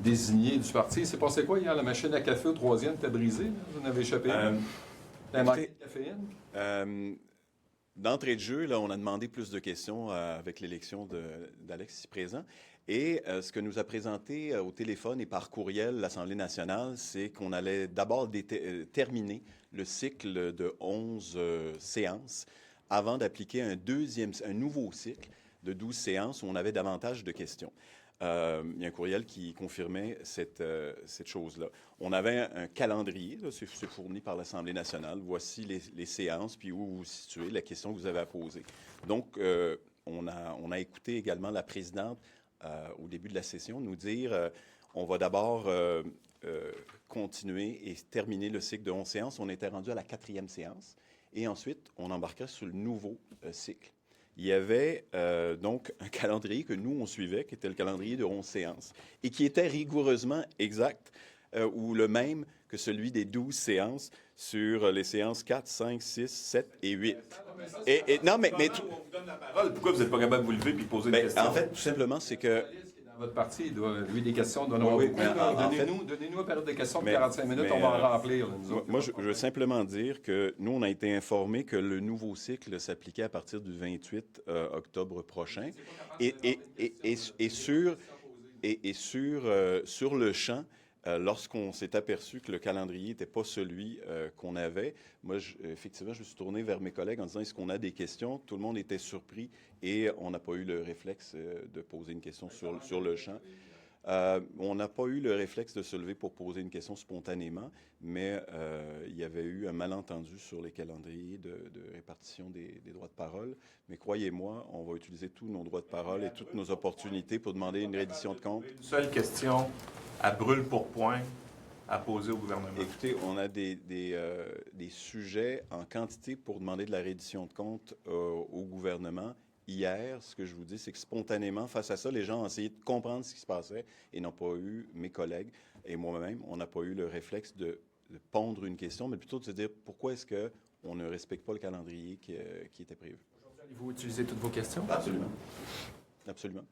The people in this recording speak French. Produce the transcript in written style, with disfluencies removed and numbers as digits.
Désigné du parti. C'est passé quoi hier? La machine à café au troisième était brisée. Là. Vous en avez échappé. T'as manqué de caféine? D'entrée de jeu, là, on a demandé plus de questions avec l'élection d'Alex ici présent. Et ce que nous a présenté au téléphone et par courriel l'Assemblée nationale, c'est qu'on allait d'abord terminer le cycle de 11 séances avant d'appliquer un nouveau cycle de 12 séances où on avait davantage de questions. Il y a un courriel qui confirmait cette chose-là. On avait un calendrier, c'est fourni par l'Assemblée nationale. Voici les séances, puis où vous vous situez, la question que vous avez à poser. Donc, on a écouté également la présidente au début de la session nous dire on va d'abord continuer et terminer le cycle de 11 séances. On était rendu à la 4e séance. Et ensuite, on embarquera sur le nouveau cycle. Il y avait donc un calendrier que nous, on suivait, qui était le calendrier de 11 séances, et qui était rigoureusement exact ou le même que celui des 12 séances sur les séances 4, 5, 6, 7 et 8. Non, mais... On vous donne la parole. Pourquoi vous n'êtes pas capable de vous lever et poser une question? En fait, tout simplement, c'est que... Dans votre parti, il doit, lui, des questions, il doit en avoir beaucoup. Donnez-nous une période de questions de 45 minutes, on va en remplir. Là, nous autres. Moi, je veux simplement dire que nous, on a été informés que le nouveau cycle s'appliquait à partir du 28 octobre prochain. Sur le champ, lorsqu'on s'est aperçu que le calendrier n'était pas celui qu'on avait, moi, effectivement, je me suis tourné vers mes collègues en disant, est-ce qu'on a des questions? Tout le monde était surpris et on n'a pas eu le réflexe de poser une question sur le champ. On n'a pas eu le réflexe de se lever pour poser une question spontanément, mais il y avait eu un malentendu sur les calendriers de répartition des droits de parole. Mais croyez-moi, on va utiliser tous nos droits de parole et toutes nos opportunités pour demander une reddition de compte. Une seule question à brûle pour point à poser au gouvernement. Écoutez, on a des sujets en quantité pour demander de la reddition de compte au gouvernement. Hier, ce que je vous dis, c'est que spontanément, face à ça, les gens ont essayé de comprendre ce qui se passait et n'ont pas eu, mes collègues et moi-même, on n'a pas eu le réflexe de pondre une question, mais plutôt de se dire pourquoi est-ce qu'on ne respecte pas le calendrier qui était prévu. Aujourd'hui, allez-vous utiliser toutes vos questions? Absolument. Absolument.